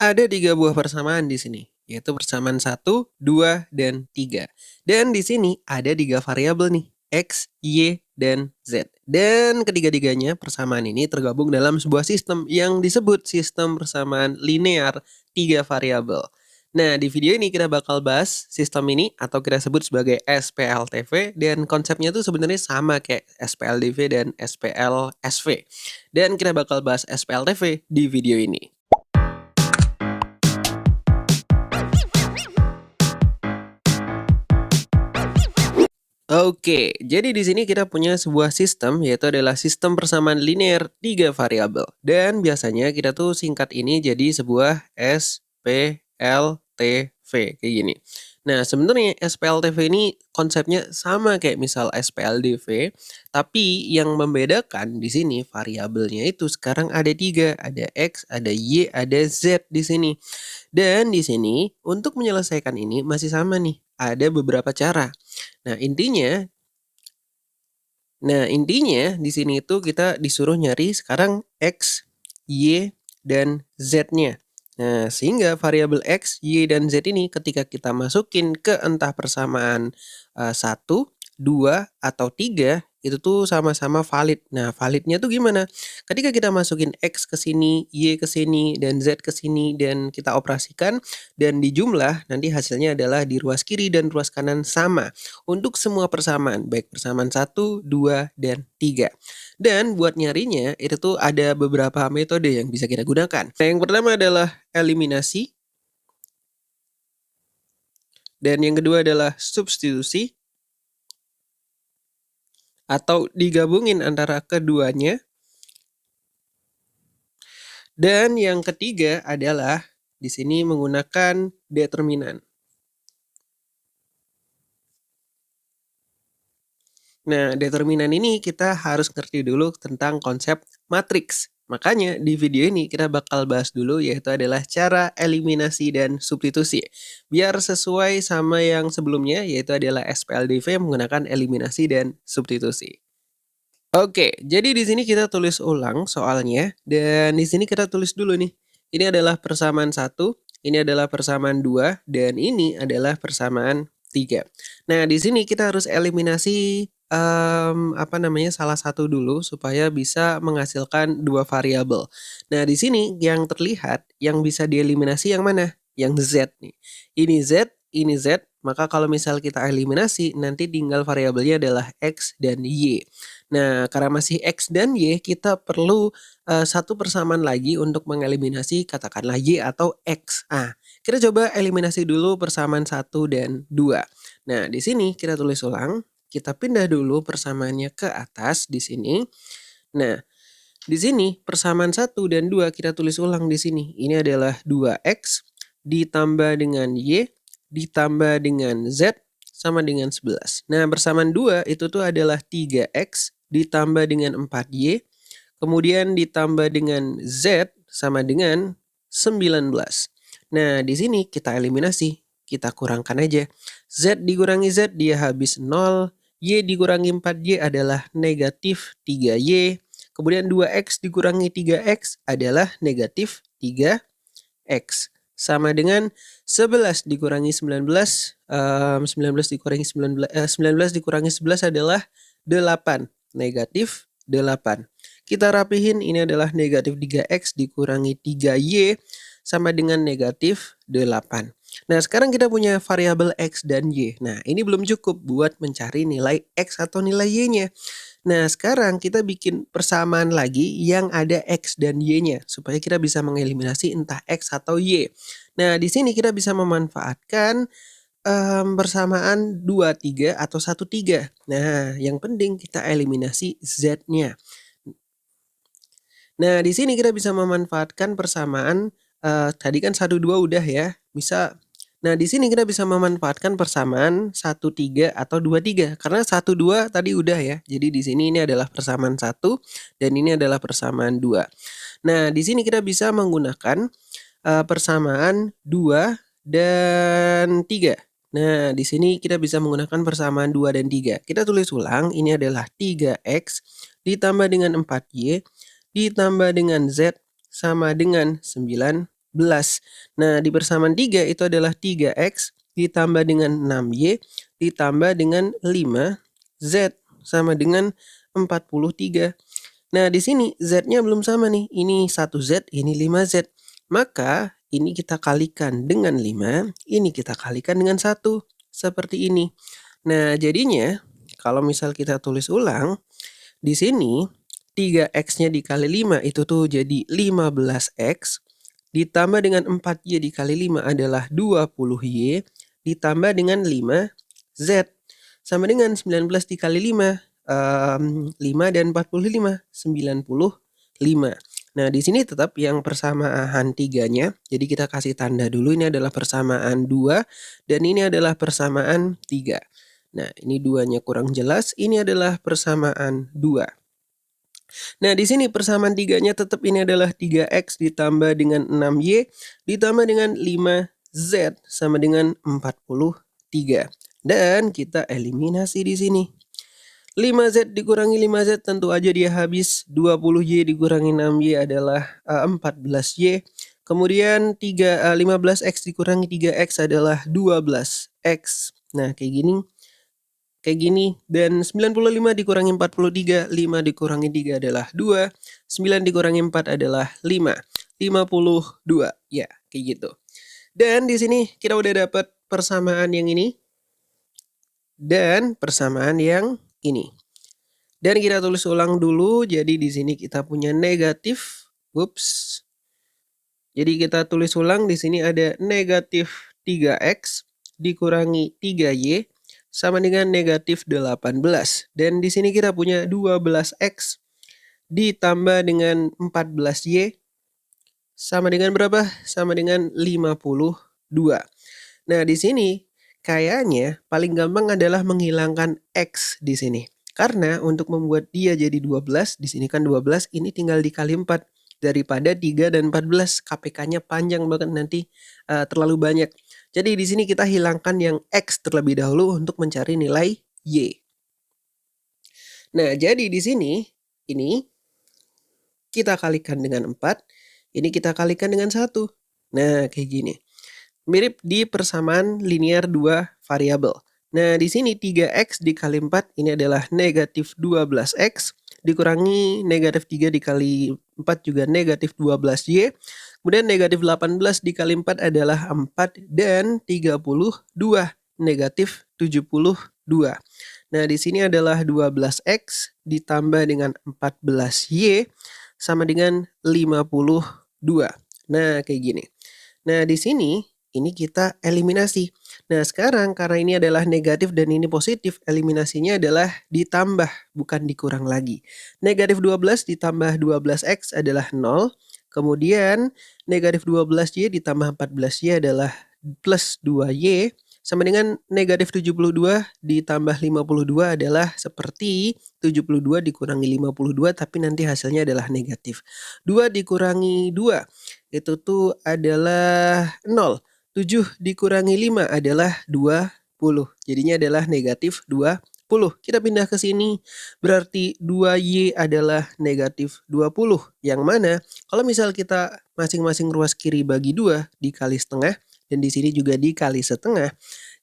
Ada 3 buah persamaan di sini, yaitu persamaan 1, 2, dan 3. Dan di sini ada 3 variabel nih, X, Y, dan Z. Dan ketiga-tiganya persamaan ini tergabung dalam sebuah sistem yang disebut sistem persamaan linear 3 variabel. Nah, di video ini kita bakal bahas sistem ini atau kita sebut sebagai SPLTV dan konsepnya tuh sebenarnya sama kayak SPLDV dan SPLSV. Dan kita bakal bahas SPLTV di video ini. Oke, jadi di sini kita punya sebuah sistem yaitu adalah sistem persamaan linear 3 variabel. Dan biasanya kita tuh singkat ini jadi sebuah SPLTV kayak gini. Nah, sebenarnya SPLTV ini konsepnya sama kayak misal SPLDV, tapi yang membedakan di sini variabelnya itu sekarang ada 3, ada X, ada Y, ada Z di sini. Dan di sini untuk menyelesaikan ini masih sama nih, ada beberapa cara. Nah, intinya di sini itu kita disuruh nyari sekarang X, Y, dan Z-nya. Nah, sehingga variabel X, Y, dan Z ini ketika kita masukin ke entah persamaan 1, 2, atau 3, itu tuh sama-sama valid. Nah, validnya tuh gimana? Ketika kita masukin X ke sini, Y ke sini, dan Z ke sini, dan kita operasikan, dan dijumlah, nanti hasilnya adalah di ruas kiri dan ruas kanan sama untuk semua persamaan, baik persamaan 1, 2, dan 3. Dan buat nyarinya, itu tuh ada beberapa metode yang bisa kita gunakan. Nah, yang pertama adalah eliminasi. Dan yang kedua adalah substitusi. Atau digabungin antara keduanya. Dan yang ketiga adalah di sini menggunakan determinan. Nah, determinan ini kita harus ngerti dulu tentang konsep matriks. Makanya di video ini kita bakal bahas dulu yaitu adalah cara eliminasi dan substitusi. Biar sesuai sama yang sebelumnya yaitu adalah SPLDV menggunakan eliminasi dan substitusi. Oke, jadi di sini kita tulis ulang soalnya dan di sini kita tulis dulu nih. Ini adalah persamaan 1, ini adalah persamaan 2, dan ini adalah persamaan 3. Nah, di sini kita harus eliminasi salah satu dulu supaya bisa menghasilkan 2 variabel. Nah, di sini yang terlihat yang bisa dieliminasi yang mana? Yang Z nih. Ini Z, maka kalau misal kita eliminasi nanti tinggal variabelnya adalah X dan Y. Nah, karena masih X dan Y, kita perlu satu persamaan lagi untuk mengeliminasi katakanlah Y atau X. Kita coba eliminasi dulu persamaan 1 dan 2. Nah, di sini kita tulis ulang. Kita pindah dulu persamaannya ke atas di sini. Nah, di sini persamaan 1 dan 2 kita tulis ulang di sini. Ini adalah 2X ditambah dengan Y ditambah dengan Z sama dengan 11. Nah, persamaan 2 itu tuh adalah 3X ditambah dengan 4Y, kemudian ditambah dengan Z sama dengan 19. Nah, di sini kita eliminasi, kita kurangkan aja. Z dikurangi Z dia habis 0, Y dikurangi 4Y adalah negatif 3Y, kemudian 2X dikurangi 3X adalah negatif 3X. Sama dengan 11 dikurangi 19, 19 dikurangi 19 dikurangi 11 adalah 8, negatif 8. Kita rapihin, ini adalah negatif 3X dikurangi 3Y sama dengan negatif 8. Nah, sekarang kita punya variabel X dan Y. Nah, ini belum cukup buat mencari nilai X atau nilai Y-nya. Nah, sekarang kita bikin persamaan lagi yang ada X dan Y-nya supaya kita bisa mengeliminasi entah X atau Y. Nah, di sini kita bisa memanfaatkan persamaan 2-3 atau 1-3. Nah, yang penting kita eliminasi Z-nya. Nah, di sini kita bisa memanfaatkan persamaan tadi kan 1-2 udah ya. Nah, di sini kita bisa memanfaatkan persamaan 1-3 atau 2-3 karena 1-2 tadi udah ya. Jadi di sini ini adalah persamaan 1 dan ini adalah persamaan 2. Nah, di sini kita bisa menggunakan persamaan 2 dan 3. Nah, di sini kita bisa menggunakan persamaan 2 dan 3. Kita tulis ulang, ini adalah 3X ditambah dengan 4Y ditambah dengan Z sama dengan 19. Nah, di persamaan 3 itu adalah 3x ditambah dengan 6y ditambah dengan 5z sama dengan 43. Nah, di sini z-nya belum sama nih. Ini 1z, ini 5z. Maka ini kita kalikan dengan 5, ini kita kalikan dengan 1. Seperti ini. Nah, jadinya kalau misal kita tulis ulang, di sini 3x-nya dikali 5 itu tuh jadi 15x. Ditambah dengan 4y dikali 5 adalah 20y. Ditambah dengan 5z. Sama dengan 19 dikali 5. 5 dan 45. 95. Nah, di sini tetap yang persamaan 3-nya. Jadi kita kasih tanda dulu. Ini adalah persamaan 2. Dan ini adalah persamaan 3. Nah, ini 2-nya kurang jelas. Ini adalah persamaan 2. Nah, di sini persamaan 3-nya tetap ini adalah 3x ditambah dengan 6y ditambah dengan 5z sama dengan 43. Dan kita eliminasi di sini. 5z dikurangi 5z tentu aja dia habis. 20y dikurangi 6y adalah 14y. Kemudian 15x dikurangi 3x adalah 12x. Nah, kayak gini. Dan 95 dikurangi 43, 5 dikurangi 3 adalah 2, 9 dikurangi 4 adalah 5, 52. Ya, kayak gitu. Dan di sini kita udah dapat persamaan yang ini dan persamaan yang ini. Dan kita tulis ulang dulu. Jadi di sini kita punya negatif. Jadi kita tulis ulang, di sini ada negatif 3x dikurangi 3y sama dengan negatif 18. Dan di sini kita punya 12x ditambah dengan 14y sama dengan berapa? Sama dengan 52. Nah, di sini kayaknya paling gampang adalah menghilangkan x di sini. Karena untuk membuat dia jadi 12, di sini kan 12, ini tinggal dikali 4. Daripada 3 dan 14, KPK-nya panjang banget nanti, terlalu banyak. Jadi di sini kita hilangkan yang x terlebih dahulu untuk mencari nilai y. Nah, jadi di sini ini kita kalikan dengan 4, ini kita kalikan dengan 1. Nah, kayak gini. Mirip di persamaan linear 2 variabel. Nah, di sini 3x dikali 4 ini adalah negatif 12x dikurangi negatif 3 dikali 4 juga negatif 12y. Kemudian negatif 18 dikali 4 adalah 4 dan 32 negatif 72. Nah, di sini adalah 12x ditambah dengan 14y sama dengan 52. Nah, kayak gini. Nah, di sini ini kita eliminasi. Nah, sekarang karena ini adalah negatif dan ini positif, eliminasinya adalah ditambah, bukan dikurang lagi. Negatif 12 ditambah 12x adalah 0. Kemudian negatif 12y ditambah 14y adalah plus 2y. Sama dengan negatif 72 ditambah 52 adalah seperti 72 dikurangi 52, tapi nanti hasilnya adalah negatif. 2 dikurangi 2, itu tuh adalah 0. 7 dikurangi 5 adalah 20. Jadinya adalah negatif 20. Kita pindah ke sini. Berarti 2y adalah negatif 20. Yang mana kalau misal kita masing-masing ruas kiri bagi 2 dikali setengah. Dan di sini juga dikali setengah.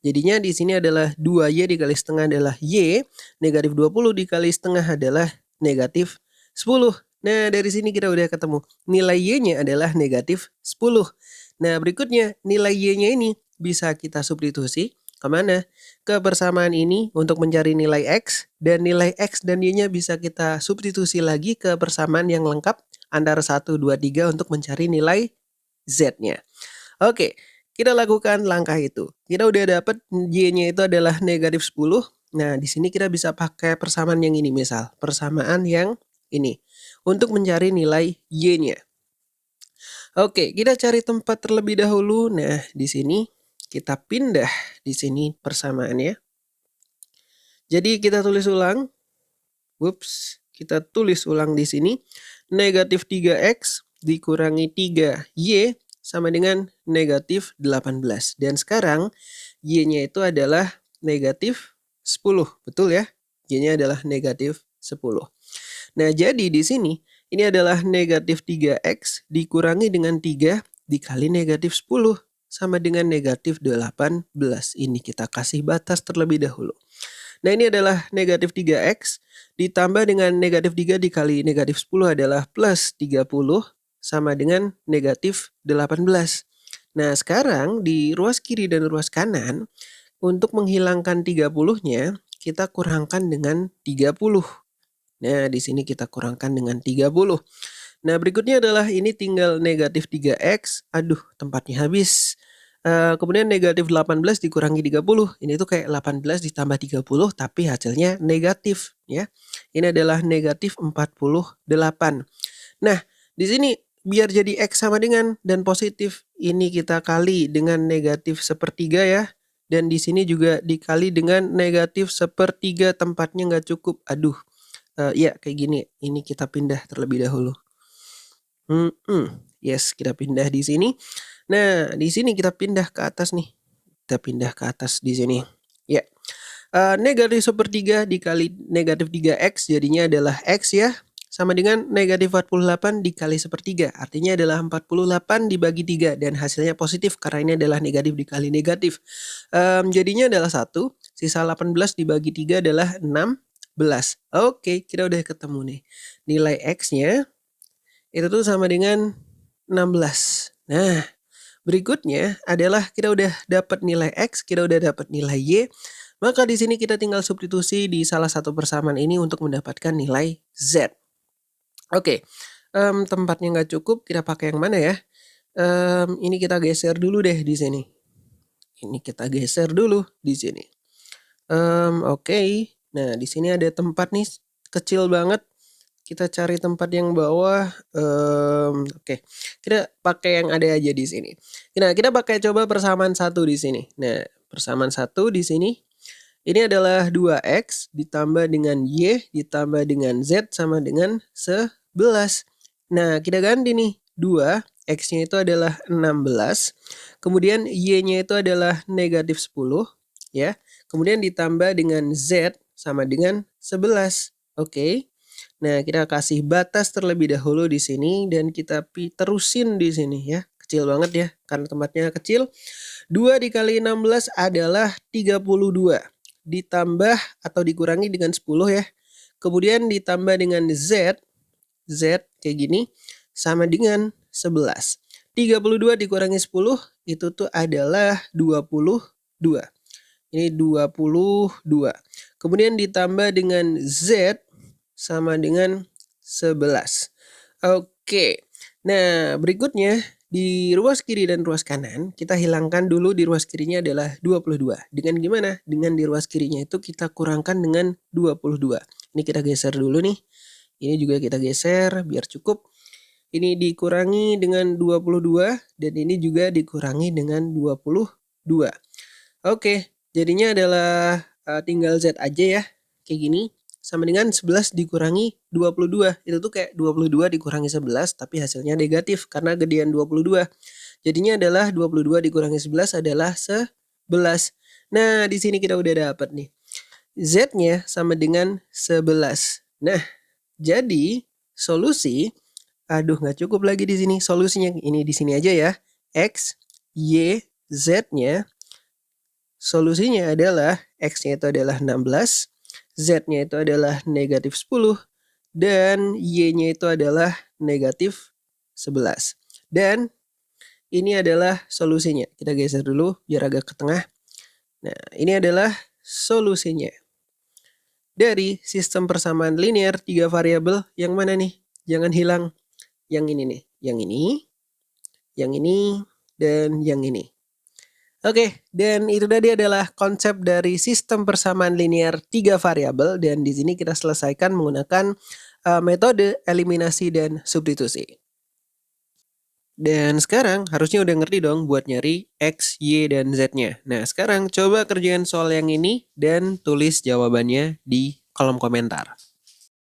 Jadinya di sini adalah 2y dikali setengah adalah y. Negatif 20 dikali setengah adalah negatif 10. Nah, dari sini kita udah ketemu. Nilai y-nya adalah negatif 10. Nah, berikutnya nilai y-nya ini bisa kita substitusi kemana? Ke persamaan ini untuk mencari nilai x. Dan nilai x dan y-nya bisa kita substitusi lagi ke persamaan yang lengkap antara 1, 2, 3 untuk mencari nilai z-nya. Oke, kita lakukan langkah itu. Kita udah dapat y-nya itu adalah negatif 10. Nah, di sini kita bisa pakai persamaan yang ini misal. Persamaan yang ini. Untuk mencari nilai y-nya. Oke, kita cari tempat terlebih dahulu. Nah, di sini kita pindah di sini persamaannya. Jadi kita tulis ulang. Kita tulis ulang di sini. Negatif 3x dikurangi 3y sama dengan negatif 18. Dan sekarang y-nya itu adalah negatif 10. Betul ya? Y-nya adalah negatif 10. Nah, jadi di sini ini adalah negatif 3x dikurangi dengan 3 dikali negatif 10 sama dengan negatif 18. Ini kita kasih batas terlebih dahulu. Nah, ini adalah negatif 3x ditambah dengan negatif 3 dikali negatif 10 adalah plus 30 sama dengan negatif 18. Nah, sekarang di ruas kiri dan ruas kanan, untuk menghilangkan 30-nya, kita kurangkan dengan 30. Nah, di sini kita kurangkan dengan 30. Nah, berikutnya adalah ini tinggal negatif 3x. Aduh, tempatnya habis. Kemudian negatif 18 dikurangi 30. Ini tuh kayak 18 ditambah 30, tapi hasilnya negatif. Ya. Ini adalah negatif 48. Nah, di sini biar jadi X sama dengan dan positif, ini kita kali dengan negatif sepertiga ya. Dan di sini juga dikali dengan negatif sepertiga, tempatnya nggak cukup. Aduh, ya kayak gini. Ini kita pindah terlebih dahulu. Yes, kita pindah di sini. Nah, di sini kita pindah ke atas nih. Kita pindah ke atas di sini. Ya. Negatif sepertiga dikali negatif 3x jadinya adalah x ya. Sama dengan negatif 48 dikali sepertiga. Artinya adalah 48 dibagi 3. Dan hasilnya positif karena ini adalah negatif dikali negatif. Jadinya adalah 1. Sisa 18 dibagi 3 adalah 16. Oke, kita udah ketemu nih. Nilai x-nya itu tuh sama dengan 16. Nah, berikutnya adalah kita udah dapat nilai X, kita udah dapat nilai Y. Maka di sini kita tinggal substitusi di salah satu persamaan ini untuk mendapatkan nilai Z. Oke, tempatnya nggak cukup, kita pakai yang mana ya? Ini kita geser dulu deh di sini. Ini kita geser dulu di sini. Oke. Nah, di sini ada tempat nih kecil banget. Kita cari tempat yang bawah. Oke. Kita pakai yang ada aja di sini. Nah, kita pakai coba persamaan 1 di sini. Nah, persamaan 1 di sini. Ini adalah 2x ditambah dengan y ditambah dengan z sama dengan 11. Nah, kita ganti nih. 2, x-nya itu adalah 16. Kemudian y-nya itu adalah negatif 10. Ya. Kemudian ditambah dengan z sama dengan 11. Oke. Nah, kita kasih batas terlebih dahulu di sini dan kita terusin di sini ya. Kecil banget ya karena tempatnya kecil. 2 dikali 16 adalah 32. Ditambah atau dikurangi dengan 10 ya. Kemudian ditambah dengan z kayak gini sama dengan 11. 32 dikurangi 10 itu tuh adalah 22. Ini 22. Kemudian ditambah dengan z sama dengan 11. Oke. Nah, berikutnya di ruas kiri dan ruas kanan, kita hilangkan dulu di ruas kirinya adalah 22. Dengan gimana? Dengan di ruas kirinya itu kita kurangkan dengan 22. Ini kita geser dulu nih. Ini juga kita geser biar cukup. Ini dikurangi dengan 22 dan ini juga dikurangi dengan 22. Oke, jadinya adalah tinggal Z aja ya. Kayak gini. Sama dengan 11 dikurangi 22. Itu tuh kayak 22 dikurangi 11 tapi hasilnya negatif karena gedean 22. Jadinya adalah 22 dikurangi 11 adalah 11. Nah, di sini kita udah dapat nih. Z-nya sama dengan 11. Nah, jadi solusi, aduh nggak cukup lagi di sini. Solusinya ini di sini aja ya. X, Y, Z-nya. Solusinya adalah X-nya itu adalah 16. Z-nya itu adalah negatif 10 dan Y-nya itu adalah negatif 11. Dan ini adalah solusinya. Kita geser dulu biar agak ke tengah. Nah, ini adalah solusinya. Dari sistem persamaan linear 3 variabel yang mana nih? Jangan hilang. Yang ini nih. Yang ini, dan yang ini. Oke, dan itu tadi adalah konsep dari sistem persamaan linear 3 variabel dan di sini kita selesaikan menggunakan metode eliminasi dan substitusi. Dan sekarang harusnya udah ngerti dong buat nyari X, Y, dan Z-nya. Nah, sekarang coba kerjain soal yang ini dan tulis jawabannya di kolom komentar.